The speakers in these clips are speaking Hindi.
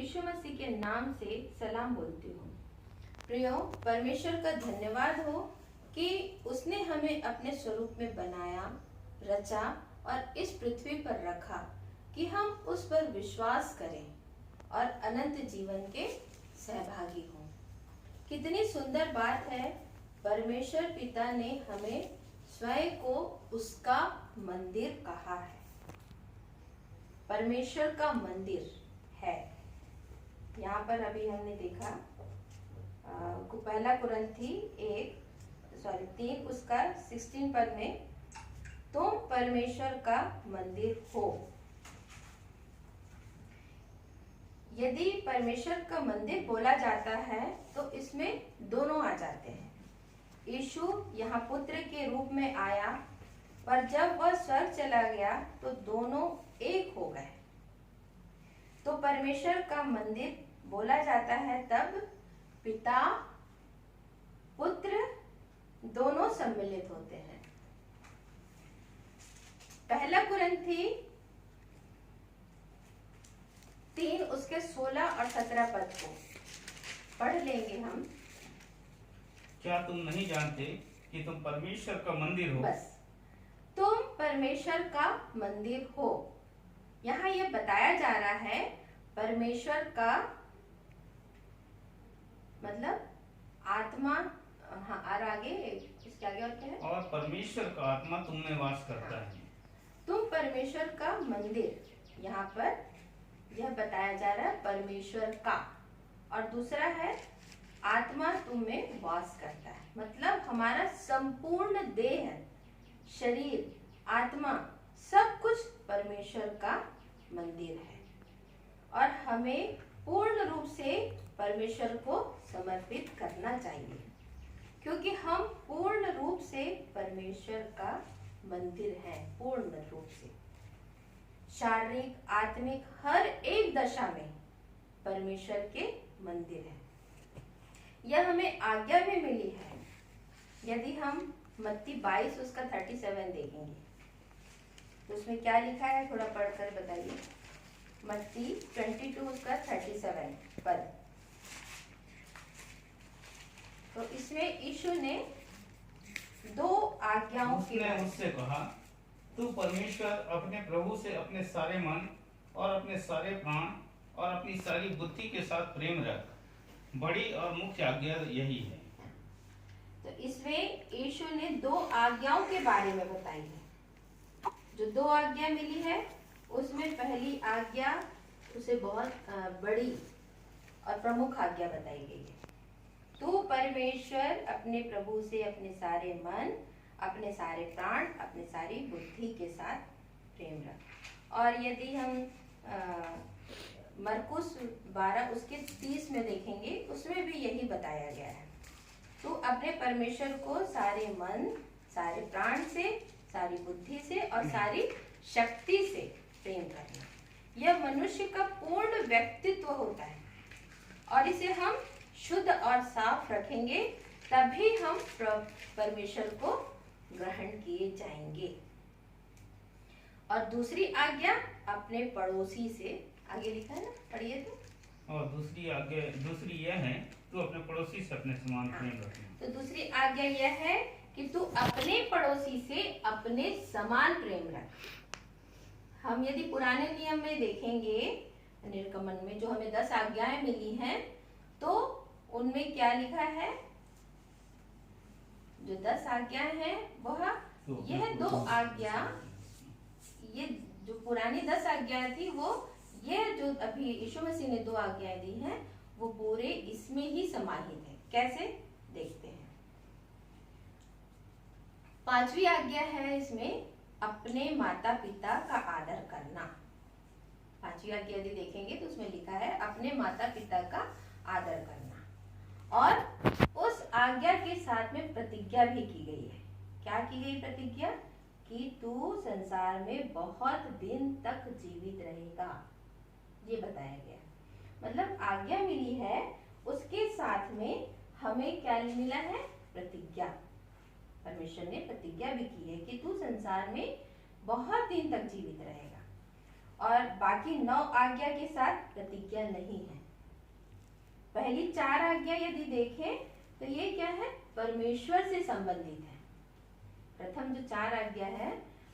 यीशु मसीह के नाम से सलाम बोलती हूँ। प्रियो, परमेश्वर का धन्यवाद हो कि उसने हमें अपने स्वरूप में बनाया, रचा और इस पृथ्वी पर रखा कि हम उस पर विश्वास करें और अनंत जीवन के सहभागी हों। कितनी सुंदर बात है, परमेश्वर पिता ने हमें स्वयं को उसका मंदिर कहा है। परमेश्वर का मंदिर है। यहाँ पर अभी हमने देखा पहला कुरिन्थी 3 उसका 16 पद में, तुम परमेश्वर का मंदिर हो। यदि परमेश्वर का मंदिर बोला जाता है तो इसमें दोनों आ जाते हैं। यीशु यहाँ पुत्र के रूप में आया, पर जब वह स्वर्ग चला गया तो दोनों एक हो गए। तो परमेश्वर का मंदिर बोला जाता है तब पिता पुत्र दोनों सम्मिलित होते हैं। पहला कुरिन्थी 3 उसके 16 और 17 पद को पढ़ लेंगे हम। क्या तुम नहीं जानते कि तुम परमेश्वर का मंदिर हो? बस, तुम परमेश्वर का मंदिर हो। यहाँ ये बताया जा रहा है परमेश्वर का मतलब आत्मा। हाँ, और आगे इसके आगे और क्या है? और परमेश्वर का आत्मा तुम में वास करता है। तुम परमेश्वर का मंदिर, यहाँ पर यह बताया जा रहा है परमेश्वर का। और दूसरा है आत्मा तुम में वास करता है, मतलब हमारा संपूर्ण देह, शरीर, आत्मा सब कुछ परमेश्वर का मंदिर है और हमें पूर्ण रूप से परमेश्वर को समर्पित करना चाहिए, क्योंकि हम पूर्ण रूप से परमेश्वर का मंदिर हैं। पूर्ण रूप से शारीरिक, आत्मिक हर एक दशा में परमेश्वर के मंदिर है। यह हमें आज्ञा में मिली है। यदि हम मत्ती 22 उसका 37 देखेंगे तो उसमें क्या लिखा है, थोड़ा पढ़कर बताइए। मत्ती 22 उसका 37 पद। तो इसमें यीशु ने 2 आज्ञाओं के उसने उससे कहा, तू परमेश्वर अपने प्रभु से अपने सारे मन और अपने सारे प्राण और अपनी सारी बुद्धि के साथ प्रेम रख। बड़ी और मुख्य आज्ञा यही है। तो इसमें यीशु ने 2 आज्ञाओं के बारे में बताई है। जो 2 आज्ञा मिली है उसमें पहली आज्ञा उसे बहुत बड़ी और प्रमुख आज्ञा बताई गई है। तू परमेश्वर अपने प्रभु से अपने सारे मन, अपने सारे प्राण, अपने सारी बुद्धि के साथ प्रेम रख। और यदि हम मरकुस 12 उसके 30 में देखेंगे, उसमें भी यही बताया गया है। तू अपने परमेश्वर को सारे मन, सारे प्राण से, सारी बुद्धि से और सारी शक्ति से प्रेम करना। यह मनुष्य का पूर्ण व्यक्तित्व होता है और इसे हम शुद्ध और साफ रखेंगे, तभी हम परमेश्वर को ग्रहण किए जाएंगे। और दूसरी आज्ञा अपने पड़ोसी से, आगे लिखा है ना, पढ़िए तो। और दूसरी यह है, तू अपने पड़ोसी से अपने समान प्रेम रखना। तो दूसरी आज्ञा यह है कि तू अपने पड़ोसी से अपने समान प्रेम रख। हम यदि पुराने नियम में देखेंगे, निर्गमन में जो हमें 10 आज्ञाएं मिली हैं, तो उनमें क्या लिखा है? जो 10 आज्ञाएं हैं वह यह 2 आज्ञा, ये जो पुरानी 10 आज्ञाएं थी वो ये जो अभी यीशु मसीह ने 2 आज्ञाएं दी हैं वो पूरे इसमें ही समाहित है। कैसे देखते हैं। 5वीं आज्ञा है इसमें, अपने माता पिता का आदर करना। 5वीं आज्ञा यदि देखेंगे तो उसमें लिखा है अपने माता पिता का आदर करना। और उस आज्ञा के साथ में प्रतिज्ञा भी की गई है। क्या की गई प्रतिज्ञा? कि तू संसार में बहुत दिन तक जीवित रहेगा, ये बताया गया। मतलब आज्ञा मिली है, उसके साथ में हमें क्या मिला है? प्रतिज्ञा। परमेश्वर ने प्रतिज्ञा भी की है कि तू संसार में बहुत दिन तक जीवित रहेगा। और बाकी 9 आज्ञा के साथ प्रतिज्ञा नहीं है। पहली 4 आज्ञा यदि देखें तो ये क्या है, परमेश्वर से संबंधित है। प्रथम जो 4 आज्ञा है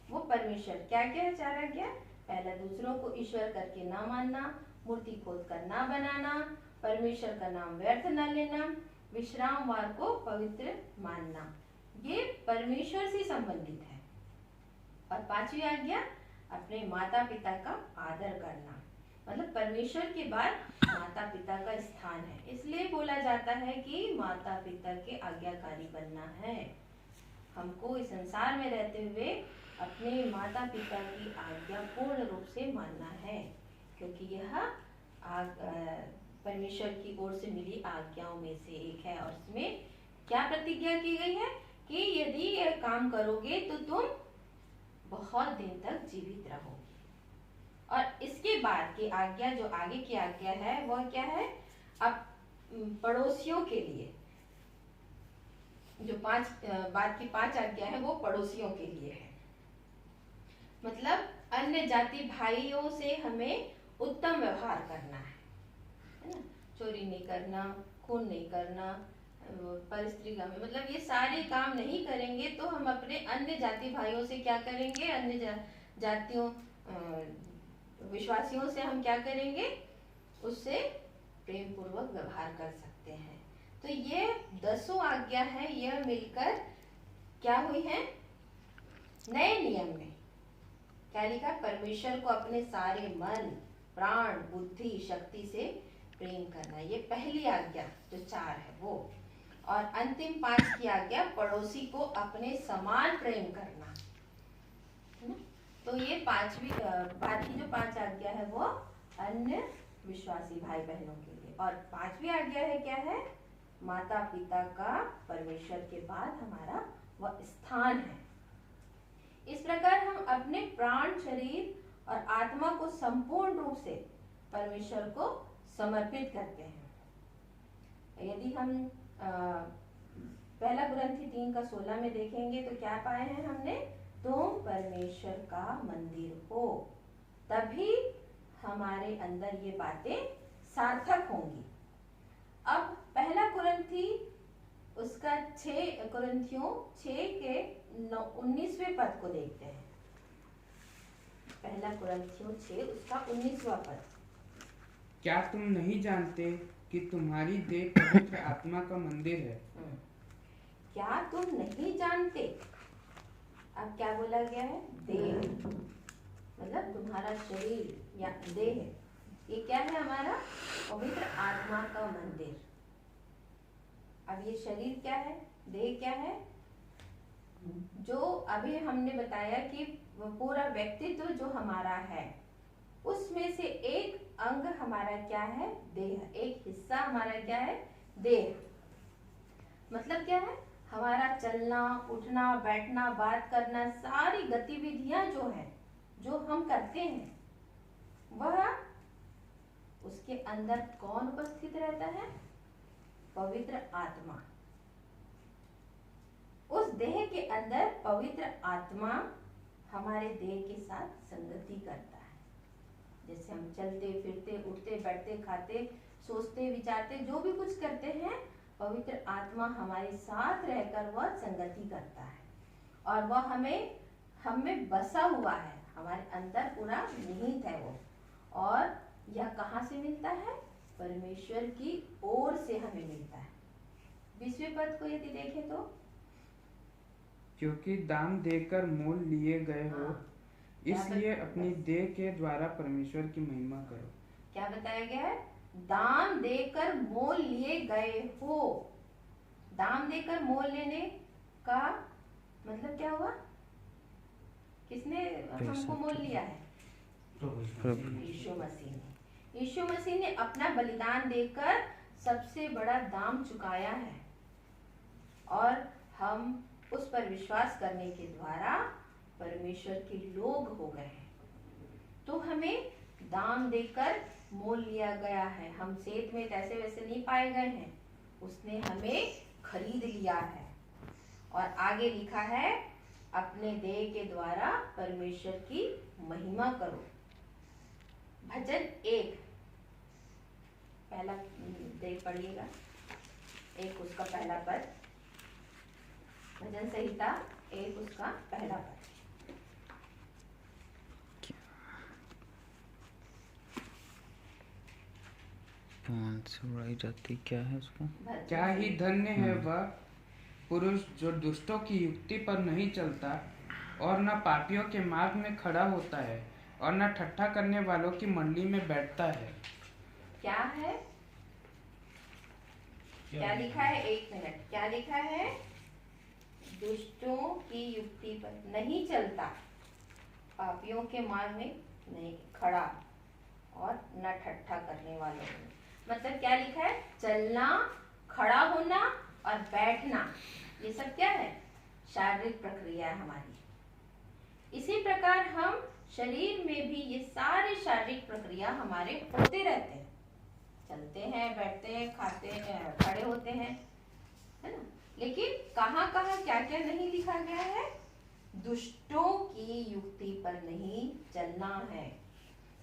वो परमेश्वर, क्या क्या है 4 आज्ञा? पहला, दूसरों को ईश्वर करके ना मानना, मूर्ति खोद कर ना बनाना, परमेश्वर का नाम व्यर्थ न लेना, विश्रामवार को पवित्र मानना। ये परमेश्वर से संबंधित है। और 5वीं आज्ञा, अपने माता पिता का आदर करना। मतलब परमेश्वर के बाद माता पिता का स्थान है, इसलिए बोला जाता है कि माता पिता के आज्ञाकारी बनना है। हमको इस संसार में रहते हुए अपने माता पिता की आज्ञा पूर्ण रूप से मानना है, क्योंकि यह परमेश्वर की ओर से मिली आज्ञाओं में से एक है। और इसमें क्या प्रतिज्ञा की गई है कि यदि यह काम करोगे तो तुम बहुत दिन तक जीवित रहोगे। और इसके बाद की आज्ञा, जो आगे की आज्ञा है वह क्या है? अब पड़ोसियों के लिए जो बाद की 5 आज्ञा है वो पड़ोसियों के लिए है। मतलब अन्य जाति भाइयों से हमें उत्तम व्यवहार करना है ना? चोरी नहीं करना, खून नहीं करना, परस्त्रीगामी, मतलब ये सारे काम नहीं करेंगे तो हम अपने अन्य जाति भाइयों से क्या करेंगे? अन्य जातियों विश्वासियों से हम क्या करेंगे? उससे प्रेम पूर्वक व्यवहार कर सकते हैं। तो ये 10 आज्ञा है, यह मिलकर क्या हुई है? नए नियम में क्या लिखा? परमेश्वर को अपने सारे मन, प्राण, बुद्धि, शक्ति से प्रेम करना। ये पहली आज्ञा जो 4 है वो। और अंतिम 5 की आज्ञा, पड़ोसी को अपने समान प्रेम करना, है ना? तो ये 5वीं बाद की जो 5 आज्ञा है वो अन्य विश्वासी भाई बहनों के लिए। और 5वीं आज्ञा है क्या है? माता पिता का परमेश्वर के बाद हमारा वह स्थान है। इस प्रकार हम अपने प्राण, शरीर और आत्मा को संपूर्ण रूप से परमेश्वर को समर्पित करते हैं। यदि हम पहला कुरिन्थी 3:16 में देखेंगे तो क्या पाए हैं हमने? तुम परमेश्वर का मंदिर हो, तभी हमारे अंदर ये बातें सार्थक होंगी। अब पहला कुरिन्थी उसका 6 कुरिन्थियों 6 के 19वें पद को देखते हैं। पहला कुरिन्थियों 6 उसका 19वां पद। क्या तुम नहीं जानते कि तुम्हारी देह पवित्र आत्मा का मंदिर है? क्या तुम नहीं जानते? अब क्या बोला गया है? देह, मतलब तुम्हारा शरीर या देह, ये क्या है? हमारा पवित्र आत्मा का मंदिर। अब ये शरीर क्या है? देह क्या है? जो अभी हमने बताया कि पूरा व्यक्तित्व जो हमारा है उसमें से एक अंग हमारा क्या है? देह। एक हिस्सा हमारा क्या है? देह। मतलब क्या है? हमारा चलना, उठना, बैठना, बात करना, सारी गतिविधियां जो है, जो हम करते हैं, वह उसके अंदर कौन उपस्थित रहता है? पवित्र आत्मा। उस देह के अंदर पवित्र आत्मा हमारे देह के साथ संगति करता है। जैसे हम चलते फिरते, उठते बैठते, खाते, सोचते, विचारते, जो भी कुछ करते हैं, पवित्र आत्मा हमारे साथ रहकर वह संगति करता है। और वह हमें बसा हुआ है, हमारे अंदर पूरा निहित है वो। और यह कहाँ से मिलता है? परमेश्वर की ओर से हमें मिलता है। 20वें पद को यदि देखें तो, क्योंकि दाम देकर मोल लिए गए हो, इसलिए अपनी देह के द्वारा परमेश्वर की महिमा करो। क्या बताया गया है? दाम देकर मोल लिए गए हो। दाम देकर मोल लेने का मतलब क्या हुआ? किसने हमको मोल लिया है? यीशु मसीह ने। यीशु मसीह ने अपना बलिदान देकर सबसे बड़ा दाम चुकाया है, और हम उस पर विश्वास करने के द्वारा परमेश्वर के लोग हो गए हैं। तो हमें दाम देकर मोल लिया गया है। हम सेत में ऐसे वैसे नहीं पाए गए हैं, उसने हमें खरीद लिया है। और आगे लिखा है, अपने देह के द्वारा परमेश्वर की महिमा करो। भजन 1 पहला देख पढ़िएगा, एक उसका पहला पद, भजन संहिता एक उसका पहला पद। जाति क्या है उसका? क्या ही धन्य है वह पुरुष जो दुष्टों की युक्ति पर नहीं चलता और न पापियों के मार्ग में खड़ा होता है और न ठट्ठा करने वालों की मंडली में बैठता है। क्या है, क्या लिखा है? एक मिनट, क्या लिखा है? दुष्टों की युक्ति पर नहीं चलता, पापियों के मार्ग में नहीं खड़ा और न ठट्ठा करने वालों में। मतलब क्या लिखा है? चलना, खड़ा होना और बैठना, ये सब क्या है? शारीरिक प्रक्रिया है हमारी। इसी प्रकार हम शरीर में भी ये सारे शारीरिक प्रक्रिया हमारे होते रहते हैं, चलते हैं, बैठते हैं, खाते हैं, खड़े होते हैं, है ना। लेकिन कहाँ कहाँ क्या क्या नहीं लिखा गया है? दुष्टों की युक्ति पर नहीं चलना है,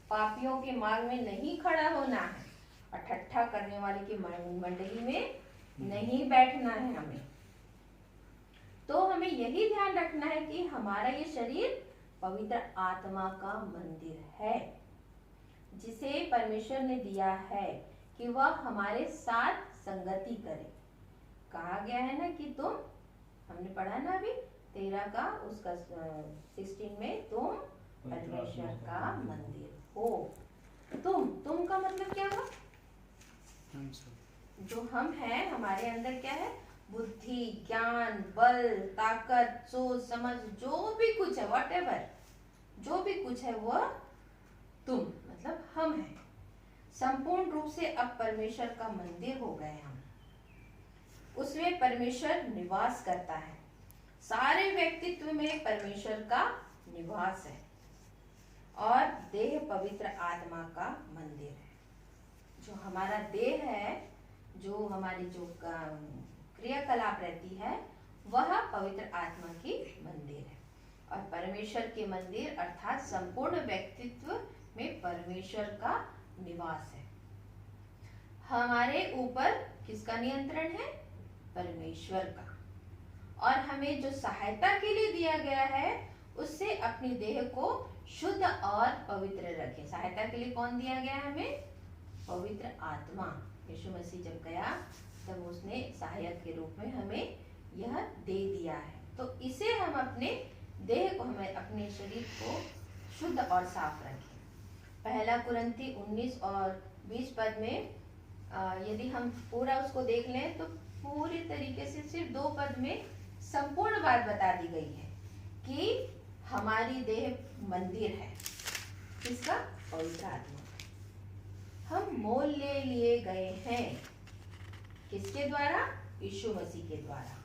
पापियों के मार्ग में नहीं खड़ा होना है और ठट्ठा करने वाले की मंडली में नहीं बैठना है हमें। तो हमें यही ध्यान रखना है कि हमारा ये शरीर पवित्र आत्मा का मंदिर है, जिसे परमेश्वर ने दिया है कि वह हमारे साथ संगति करे। कहा गया है ना कि तुम, हमने पढ़ा ना अभी 13 का उसका 16 में, तुम परमेश्वर का मंदिर हो। तुम का मतलब क्या हुआ? जो हम हैं, हमारे अंदर क्या है? बुद्धि, ज्ञान, बल, ताकत, सोच, समझ, जो भी कुछ है, व्हाटएवर जो भी कुछ है वह तुम मतलब हम हैं। संपूर्ण रूप से अब परमेश्वर का मंदिर हो गए हम, उसमें परमेश्वर निवास करता है। सारे व्यक्तित्व में परमेश्वर का निवास है और देह पवित्र आत्मा का मंदिर है। जो हमारा देह है, जो हमारी जो क्रियाकलाप रहती है, वह पवित्र आत्मा की मंदिर है। और परमेश्वर के मंदिर अर्थात संपूर्ण व्यक्तित्व में परमेश्वर का निवास है। हमारे ऊपर किसका नियंत्रण है? परमेश्वर का। और हमें जो सहायता के लिए दिया गया है, उससे अपनी देह को शुद्ध और पवित्र रखें। सहायता के लिए कौन दिया गया हमें? पवित्र आत्मा। यीशु मसीह जब गया तब उसने सहायक के रूप में हमें यह दे दिया है। तो इसे हम अपने देह को, हमें अपने शरीर को शुद्ध और साफ रखें। पहला कुरिन्थी 19 और 20 पद में यदि हम पूरा उसको देख लें तो पूरी तरीके से सिर्फ 2 पद में संपूर्ण बात बता दी गई है कि हमारी देह मंदिर है। किसका? पवित्र आत्मा। हम मोल ले लिए गए हैं, किसके द्वारा? यीशु मसीह के द्वारा।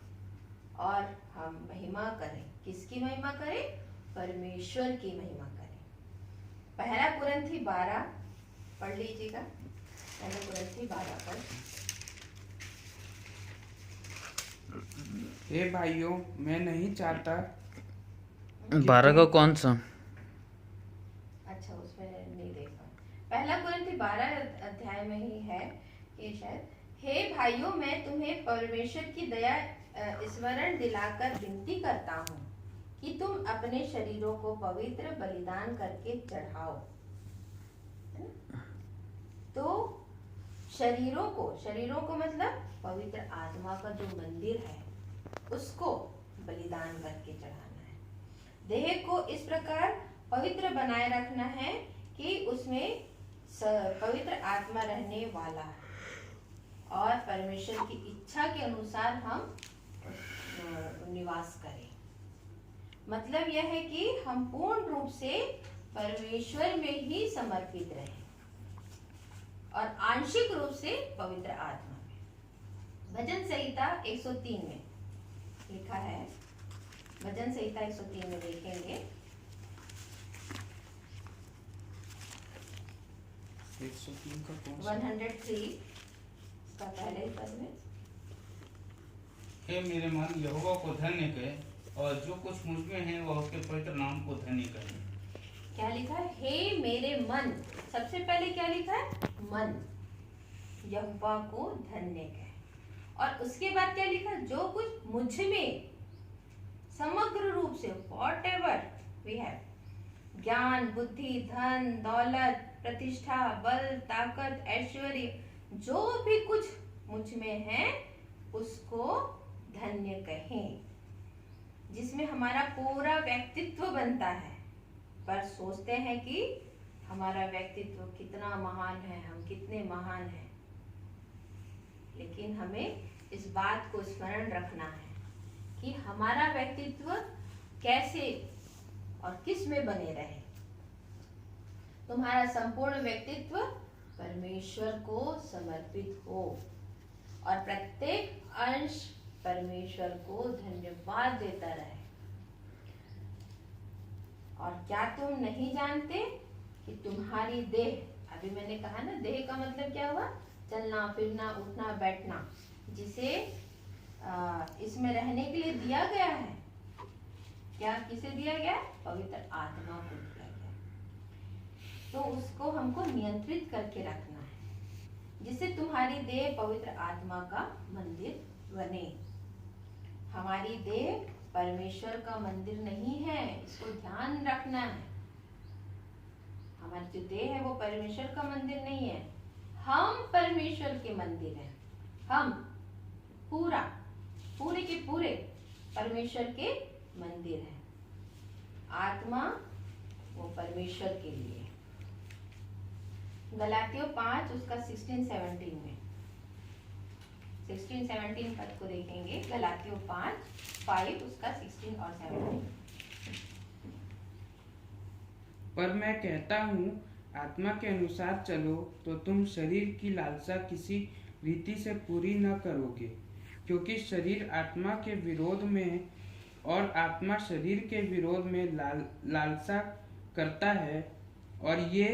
और हम महिमा करें, किसकी महिमा करें? परमेश्वर की महिमा करें। पहला कुरिन्थी 12 पढ़ लीजिएगा। पहला कुरिन्थी 12 पढ़। हे भाइयों, मैं नहीं चाहता। 12 का कौन सा? अच्छा, उसमें नहीं देखा। पहला कुरिन्थी 12 अध्याय में ही है कि शायद, हे भाइयों, मैं तुम्हें परमेश्वर की दया स्मरण दिलाकर विनती करता हूँ कि तुम अपने शरीरों को पवित्र बलिदान करके चढ़ाओ। तो शरीरों को मतलब पवित्र आत्मा का जो मंदिर है, उसको बलिदान करके चढ़ाना है। देह को इस प्रकार पवित्र बनाए रखना है कि उसमें पवित्र आत्मा रहने वाला है और परमेश्वर की इच्छा के अनुसार हम निवास करें। मतलब यह है कि हम पूर्ण रूप से परमेश्वर में ही समर्पित रहें और आंशिक रूप से पवित्र आत्मा में। भजन संहिता 103 में लिखा है, भजन संहिता 103 में देखेंगे 103 का कौन सा? 103 का पहले पद में, हे मेरे मन, यहोवा को धन्य कहे और जो कुछ मुझ में है वह उसके पवित्र नाम को धन्य करे। क्या लिखा है? हे मेरे मन। सबसे पहले क्या लिखा है? मन। यहोवा को धन्य कहे। और उसके बाद क्या लिखा, जो कुछ मुझ में समग्र रूप से whatever we have, ज्ञान, बुद्धि, धन, दौलत, प्रतिष्ठा, बल, ताकत, ऐश्वर्य, जो भी कुछ मुझ में है उसको धन्य कहें। जिसमें हमारा पूरा व्यक्तित्व बनता है। पर सोचते हैं कि हमारा व्यक्तित्व कितना महान है, हम कितने महान हैं, लेकिन हमें इस बात को स्मरण रखना है कि हमारा व्यक्तित्व कैसे और किस में बने रहे। तुम्हारा संपूर्ण व्यक्तित्व परमेश्वर को समर्पित हो और प्रत्येक अंश परमेश्वर को धन्यवाद देता रहे। और क्या तुम नहीं जानते कि तुम्हारी देह, अभी मैंने कहा ना, देह का मतलब क्या हुआ, चलना फिरना उठना बैठना, जिसे इसमें रहने के लिए दिया गया है। क्या किसे दिया गया? पवित्र आत्मा को दिया गया। तो उसको हमको नियंत्रित करके रखना है, जिससे तुम्हारी देह पवित्र आत्मा का मंदिर बने। हमारी देह परमेश्वर का मंदिर नहीं है, इसको ध्यान रखना है। हमारी जो देह है वो परमेश्वर का मंदिर नहीं है, हम परमेश्वर के मंदिर हैं। हम पूरे के पूरे परमेश्वर के मंदिर हैं। आत्मा वो परमेश्वर के लिए। गलातियों 5 उसका 16-17 में 16-17 पद को देखेंगे। गलातियों 5 उसका 16 और 17। पर मैं कहता हूँ, आत्मा के अनुसार चलो तो तुम शरीर की लालसा किसी रीति से पूरी न करोगे, क्योंकि शरीर आत्मा के विरोध में और आत्मा शरीर के विरोध में लालसा करता है, और ये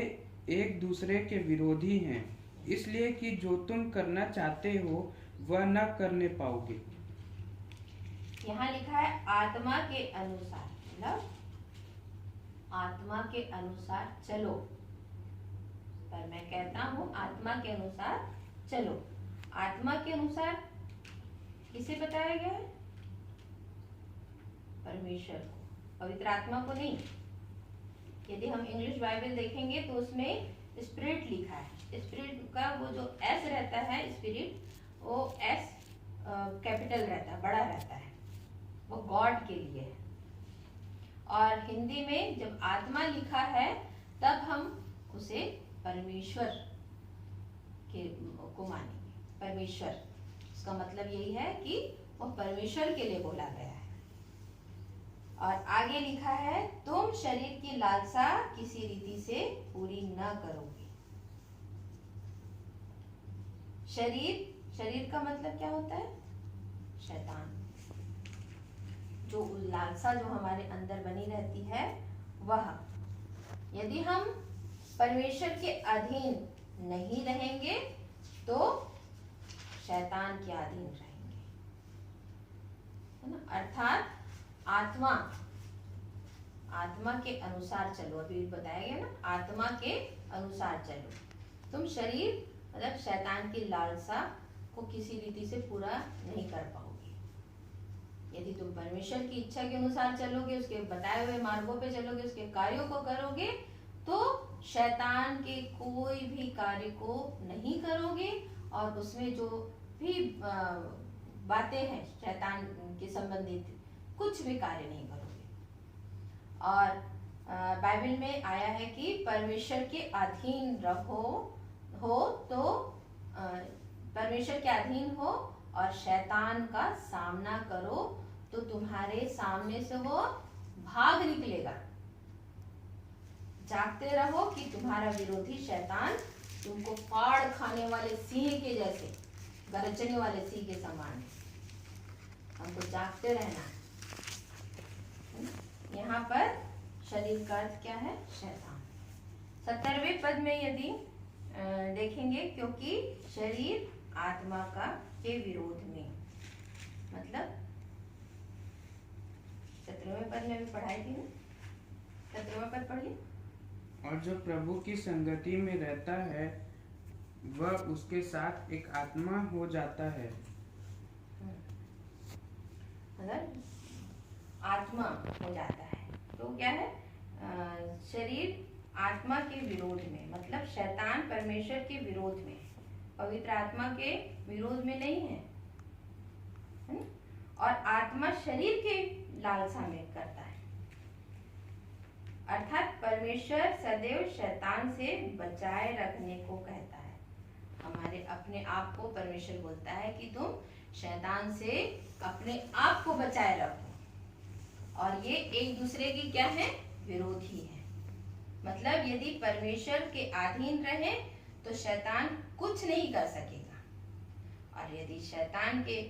एक दूसरे के विरोधी हैं, इसलिए कि जो तुम करना चाहते हो वह न करने पाओगे। यहाँ लिखा है आत्मा के अनुसार, मतलब आत्मा के अनुसार चलो। पर मैं कहता हूँ आत्मा के अनुसार चलो। आत्मा के अनुसार किसे बताया गया है? परमेश्वर को, पवित्र आत्मा को नहीं। यदि हम इंग्लिश बाइबल देखेंगे तो उसमें स्पिरिट लिखा है। स्पिरिट का वो जो एस रहता है, स्पिरिट, वो एस कैपिटल रहता है, बड़ा रहता है, वो गॉड के लिए है। और हिंदी में जब आत्मा लिखा है तब हम उसे परमेश्वर के को मानेंगे। परमेश्वर, इसका मतलब यही है कि वो परमेश्वर के लिए बोला गया है। और आगे लिखा है, तुम शरीर की लालसा किसी रीति से पूरी न करोगे। शरीर का मतलब क्या होता है? शैतान। जो लालसा जो हमारे अंदर बनी रहती है वह, यदि हम परमेश्वर के अधीन नहीं रहेंगे तो शैतान के अधीन रहेंगे, है ना। अर्थात आत्मा के अनुसार चलो। अभी बताया गया ना, आत्मा के अनुसार चलो। तुम शरीर मतलब शैतान की लालसा को किसी रीति से पूरा नहीं कर पाओगे। यदि तुम परमेश्वर की इच्छा के अनुसार चलोगे, उसके बताए हुए मार्गों पे चलोगे, उसके कार्यों को करोगे, तो शैतान के कोई भी कार्य को नहीं करोगे, और उसमें जो भी बातें हैं शैतान के संबंधित, कुछ भी कार्य नहीं करोगे। और बाइबल में आया है कि परमेश्वर के अधीन हो तो परमेश्वर के अधीन हो और शैतान का सामना करो तो तुम्हारे सामने से वो भाग निकलेगा। जागते रहो कि तुम्हारा विरोधी शैतान तुमको फाड़ खाने वाले सिंह के जैसे, गरजने वाले सिंह के समान है। हमको जागते रहना है। यहाँ पर शरीर का अर्थ क्या है? शैतान। 70वें पद में यदि देखेंगे, क्योंकि शरीर आत्मा के विरोध में, मतलब 17वें पद में भी पढ़ाई थी ना, 17वां पद पढ़िए। और जो प्रभु की संगति में रहता है वह उसके साथ एक आत्मा हो जाता है। अगर आत्मा हो जाता है तो क्या है, शरीर आत्मा के विरोध में, मतलब शैतान परमेश्वर के विरोध में, पवित्र आत्मा के विरोध में नहीं है, है? और आत्मा शरीर के लालसा में करता है। अर्थात परमेश्वर सदैव शैतान से बचाए रखने को कहता है। हमारे अपने आप को परमेश्वर बोलता है कि तुम शैतान से अपने आप को बचाए रखो। और ये एक दूसरे की क्या है, विरोधी है। मतलब यदि परमेश्वर के अधीन रहे तो शैतान कुछ नहीं कर सकेगा, और यदि शैतान के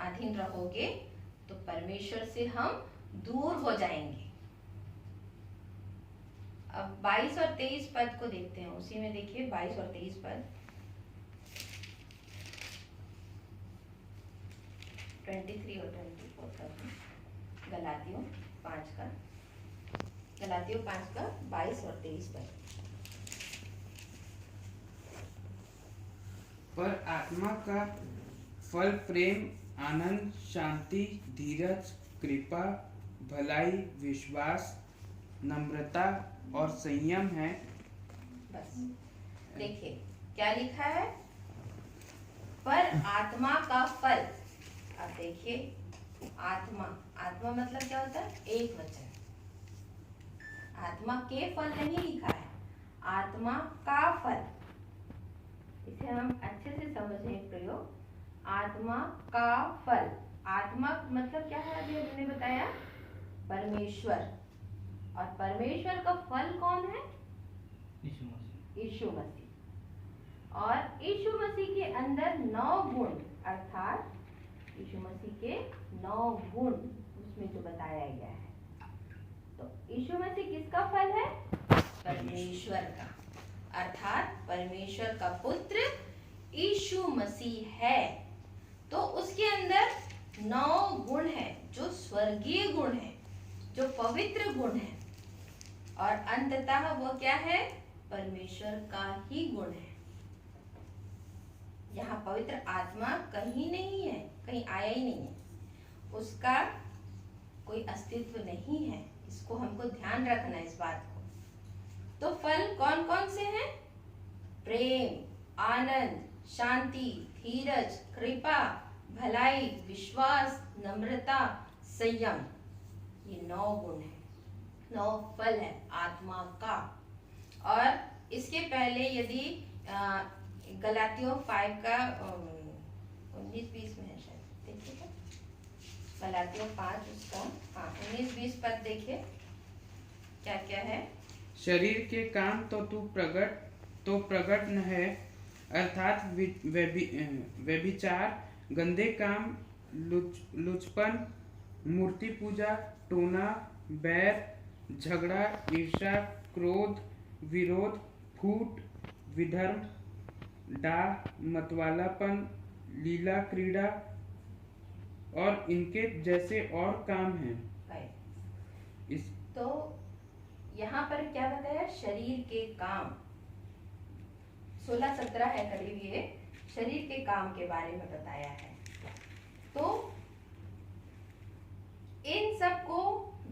अधीन रहोगे तो परमेश्वर से हम दूर हो जाएंगे। अब 22 और 23 पद को देखते हैं। उसी में देखिए 22 और 23 पद। 23 और 24 पद, गलातियों 5 का 22 और 23 पद। पर आत्मा का फल प्रेम, आनंद, शांति, धीरज, कृपा, भलाई, विश्वास, नम्रता और संयम है। बस देखिए क्या लिखा है, पर आत्मा का फल। अब देखिए आत्मा, आत्मा मतलब क्या होता है, एक वचन। आत्मा के फल नहीं लिखा है, आत्मा का फल। इसे हम अच्छे से समझें प्रयोग। आत्मा का फल, आत्मा मतलब क्या है, अभी हमने बताया परमेश्वर। और परमेश्वर का फल कौन है, यीशु मसीह। और यीशु मसीह के अंदर 9 गुण, अर्थात यीशु मसीह के 9 गुण उसमें जो बताया गया है। तो यीशु मसीह किसका फल है, परमेश्वर का। अर्थात परमेश्वर का पुत्र यीशु मसीह है। तो उसके अंदर 9 गुण है जो स्वर्गीय गुण है, जो पवित्र गुण है। और अंततः वो क्या है, परमेश्वर का ही गुण है। यहाँ पवित्र आत्मा कहीं नहीं है, कहीं आया ही नहीं है, उसका कोई अस्तित्व नहीं है। इसको हमको ध्यान रखना है, इस बात को। तो फल कौन कौन से हैं, प्रेम, आनंद, शांति, धीरज, कृपा, भलाई, विश्वास, नम्रता, संयम। ये 9 गुण है, 9 फल है आत्मा का। और इसके पहले यदि गलातियों 5 का 19-20 में है शायद, देखिए गलातियों 5 उसका 19-20 पद देखिए क्या क्या है। शरीर के काम तो प्रकट न है, अर्थात व्यभिचार, गंदे काम, लुचपन, मूर्ति पूजा, टोना, बैर, झगड़ा, ईर्ष्या, क्रोध, विरोध, फूट, विधर्म, डाह, मतवालापन, लीला क्रीड़ा और इनके जैसे और काम हैं। इस तो यहाँ पर क्या बताया, शरीर के काम। 16-17 है करीब, ये शरीर के काम के बारे में बताया है। तो इन सब को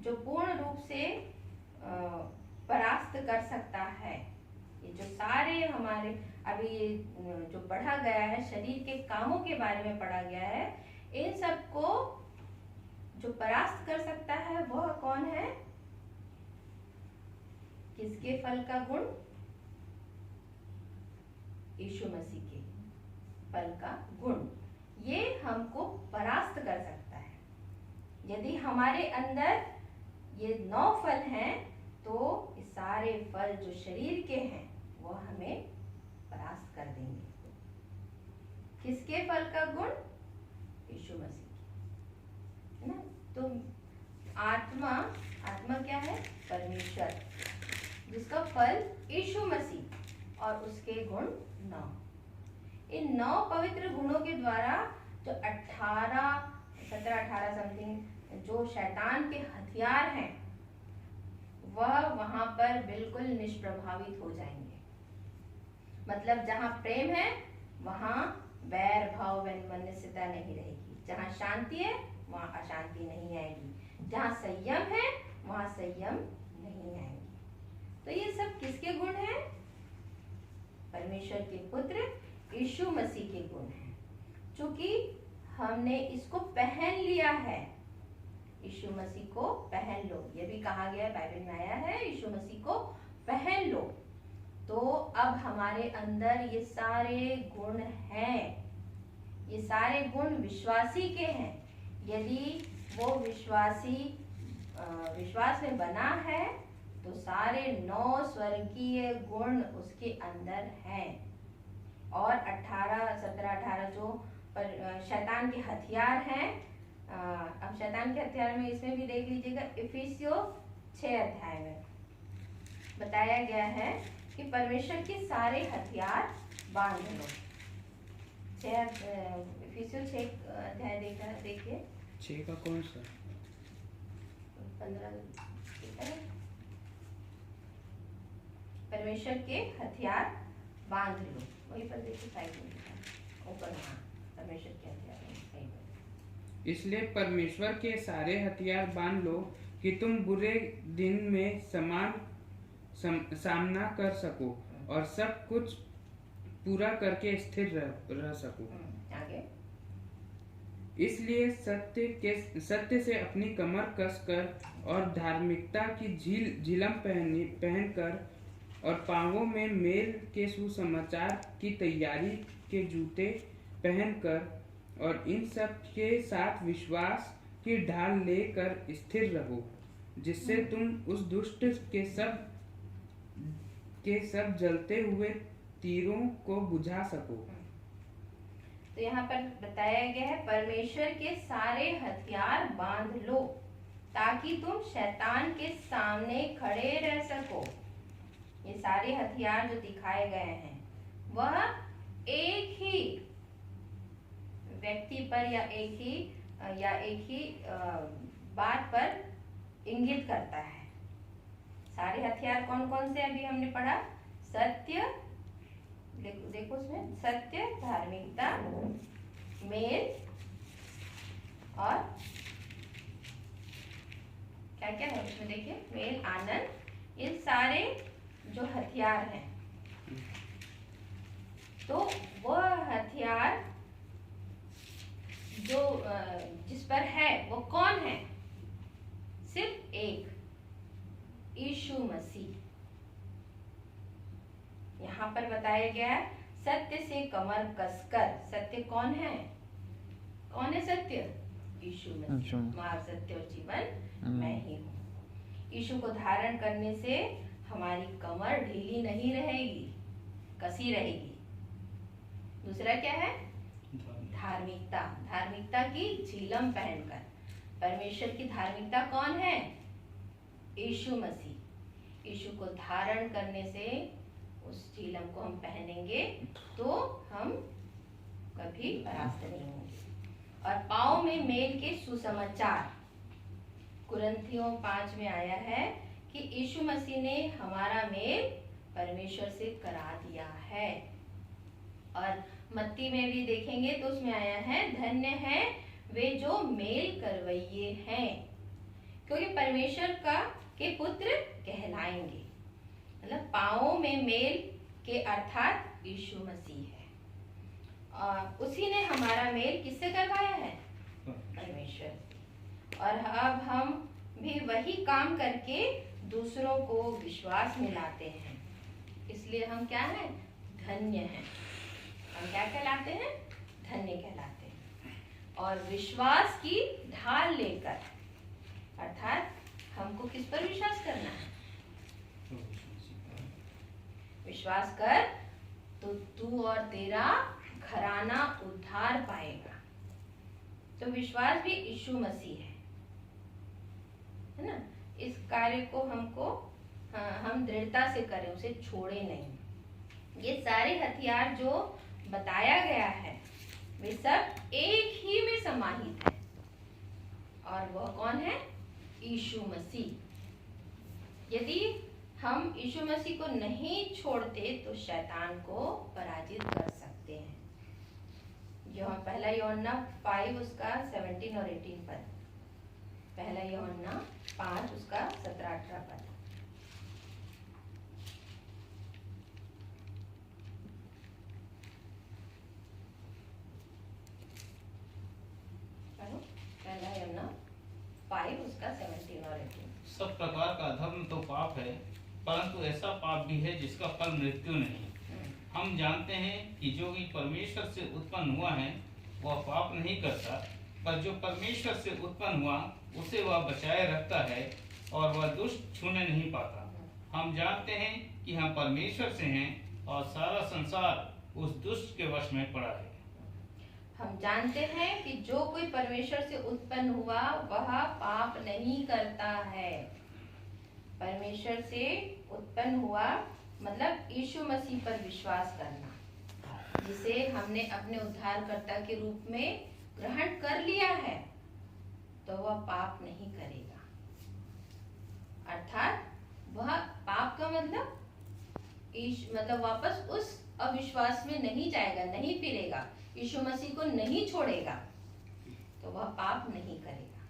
जो पूर्ण रूप से परास्त कर सकता है, ये जो सारे हमारे अभी ये जो पढ़ा गया है, शरीर के कामों के बारे में पढ़ा गया है, इन सब को जो परास्त कर सकता है वह कौन है, किसके फल का गुण, यीशु मसीह के फल का गुण। ये हमको परास्त कर सकता है। यदि हमारे अंदर ये 9 फल हैं तो ये सारे फल जो शरीर के हैं वो हमें परास्त कर देंगे। किसके फल का गुण, यीशु मसीह के, है ना। तो आत्मा क्या है, परमेश्वर, जिसका फल यीशु मसीह और उसके गुण 9। इन 9 पवित्र गुणों के द्वारा जो 17-18 समथिंग जो शैतान के हथियार हैं वह वहां पर बिल्कुल निष्प्रभावित हो जाएंगे। मतलब जहाँ प्रेम है वहाँ बैर भाव वैमनस्यता नहीं रहेगी, जहाँ शांति है वहाँ अशांति नहीं आएगी, जहाँ संयम है वहाँ संयम नहीं आएगी। तो ये सब किसके गुण हैं? परमेश्वर के पुत्र यीशु मसीह के गुण हैं। चूंकि हमने इसको पहन लिया है, यीशु मसीह को पहन लो, ये भी कहा गया है, बाइबल में आया है, यीशु मसीह को पहन लो। तो अब हमारे अंदर ये सारे गुण हैं, ये सारे गुण विश्वासी के हैं। यदि वो विश्वासी विश्वास में बना है तो सारे 9 स्वर्गीय गुण उसके अंदर हैं। और 17-18 जो शैतान के हथियार हैं, अब शैतान के हथियार में इसमें भी देख लीजिएगा, इफिसियों 6 अध्याय में बताया गया है कि परमेश्वर के सारे हथियार बांध लो। इफिसियों 6 अध्याय देखिए 6 का कौन सा? 15। परमेश्वर के हथियार बांध लो, वहीं पर देखिए साइड में ऊपर, हाँ परमेश्वर के हथियार सही पर। इसलिए परमेश्वर के सारे हथियार बांध लो कि तुम बुरे दिन में सामना कर सको और सब कुछ पूरा करके स्थिर रह सको। आगे। इसलिए सत्य से अपनी कमर कसकर और धार्मिकता की झिलम पहनकर और पांवों में मेल के सुसमाचार की तैयारी के जूते पहनकर और इन सब के साथ विश्वास की ढाल लेकर स्थिर रहो, जिससे तुम उस दुष्ट के सब जलते हुए तीरों को बुझा सको। तो यहाँ पर बताया गया है परमेश्वर के सारे हथियार बांध लो ताकि तुम शैतान के सामने खड़े रह सको। ये सारे हथियार जो दिखाए गए हैं वह एक ही व्यक्ति पर या एक ही बात पर इंगित करता है। सारे हथियार कौन कौन से अभी हमने पढ़ा? सत्य, देखो उसमें सत्य, धार्मिकता, मेल और क्या क्या है उसमें देखिए, मेल, आनंद, ये सारे जो हथियार हैं। तो वह हथियार जो जिस पर है वो कौन है? सिर्फ एक, यीशु मसीह। यहाँ पर बताया गया है सत्य से कमर कसकर। सत्य कौन है? कौन है सत्य? यीशु मसीह। मार्ग, सत्य और जीवन मैं ही हूँ। यीशु को धारण करने से हमारी कमर ढीली नहीं रहेगी, कसी रहेगी। दूसरा क्या है? धार्मिकता। धार्मिकता की झिलम पहनकर। परमेश्वर की धार्मिकता कौन है? यीशु मसीह। यीशु को धारण करने से उस झिलम को हम पहनेंगे तो हम कभी परास्त नहीं होंगे। और पाँव में मेल के सुसमाचार। कुरिन्थियों 5 में आया है कि यीशु मसीह ने हमारा मेल परमेश्वर से करा दिया है। और मत्ती में भी देखेंगे तो उसमें आया है, धन्य है वे जो मेल करवैये हैं, क्योंकि परमेश्वर के पुत्र कहलाएंगे। मतलब पाँवों में मेल के अर्थात यीशु मसीह है। और उसी ने हमारा मेल किससे करवाया है? परमेश्वर। और अब हम भी वही काम करके दूसरों को विश्वास में लाते हैं। इसलिए हम क्या हैं? धन्य हैं। हम क्या कहलाते हैं? धन्य कहलाते हैं। और विश्वास की ढाल लेकर, अर्थात हमको किस पर विश्वास करना है? विश्वास कर तो तू और तेरा घराना उद्धार पाएगा। तो विश्वास भी यीशु मसीह है ना। इस कार्य को हम दृढ़ता से करें, उसे छोड़े नहीं। ये सारे हथियार जो बताया गया है वे सब एक ही में समाहित है। और वह कौन है? यीशु मसीह। यदि हम यीशु मसीह को नहीं छोड़ते तो शैतान को पराजित कर सकते हैं। पहला यूहन्ना 5 उसका 17 और 18 पद। पहला यूहन्ना 5 उसका 17-18 पद। पहला यूहन्ना 5 उसका 17 और 18। सब प्रकार का धर्म तो पाप है, परंतु ऐसा पाप भी है जिसका फल मृत्यु नहीं। हम जानते हैं कि जो भी परमेश्वर से उत्पन्न हुआ है वह पाप नहीं करता, पर जो परमेश्वर से उत्पन्न हुआ उसे वह बचाए रखता है और वह दुष्ट छूने नहीं पाता। हम जानते हैं कि हम परमेश्वर से हैं और सारा संसार उस दुष्ट के वश में पड़ा है। हम जानते हैं कि जो कोई परमेश्वर से उत्पन्न हुआ वह पाप नहीं करता है। परमेश्वर से उत्पन्न हुआ मतलब यीशु मसीह पर विश्वास करना, जिसे हमने अपने उद्धारकर्ता के रूप में ग्रहण कर लिया है, तो वह पाप नहीं करेगा। अर्थात वह पाप का मतलब वापस उस अविश्वास में नहीं जाएगा, नहीं फिरेगा, यीशु मसीह को नहीं छोड़ेगा, तो वह पाप नहीं करेगा।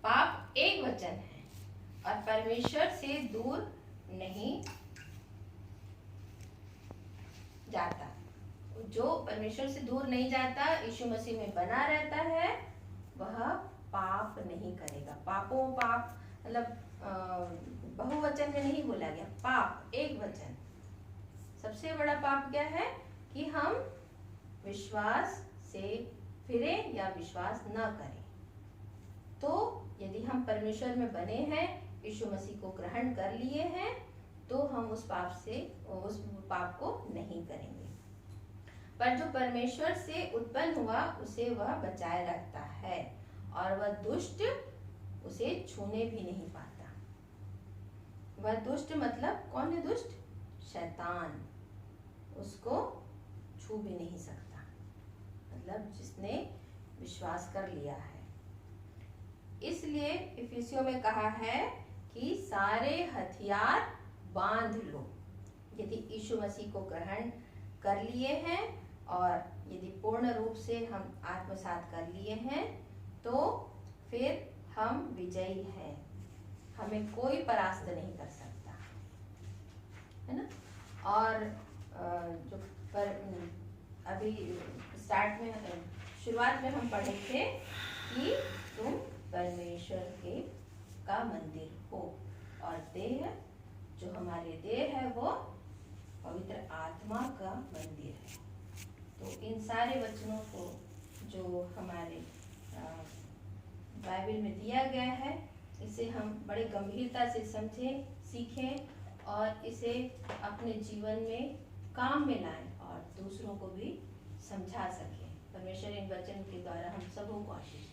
पाप एक वचन है और परमेश्वर से दूर नहीं जाता। जो परमेश्वर से दूर नहीं जाता, यीशु मसीह में बना रहता है, वह पाप नहीं करेगा। पाप मतलब बहुवचन में नहीं बोला गया, पाप एक वचन। सबसे बड़ा पाप क्या है कि हम विश्वास से फिरे या विश्वास न करें। तो यदि हम परमेश्वर में बने हैं, यीशु मसीह को ग्रहण कर लिए हैं, तो हम उस पाप को नहीं करेंगे। पर जो परमेश्वर से उत्पन्न हुआ उसे वह बचाए रखता है और वह दुष्ट उसे छूने भी नहीं पाता। वह दुष्ट मतलब कौन है दुष्ट? शैतान उसको छू भी नहीं सकता, मतलब जिसने विश्वास कर लिया है। इसलिए इफिसियों में कहा है कि सारे हथियार बांध लो। यदि यीशु मसीह को ग्रहण कर लिए हैं और यदि पूर्ण रूप से हम आत्मसात कर लिए हैं, तो फिर हम विजयी हैं। हमें कोई परास्त नहीं कर सकता, है ना। और जो पर अभी स्टार्ट में शुरुआत में हम पढ़े थे कि तुम परमेश्वर का मंदिर हो और देह, जो हमारे देह है वो पवित्र आत्मा का मंदिर है। तो इन सारे वचनों को जो हमारे बाइबल में दिया गया है, इसे हम बड़े गंभीरता से समझें, सीखें और इसे अपने जीवन में काम में लाएं और दूसरों को भी समझा सकें। परमेश्वर इन वचन के द्वारा हम सबों को आशीष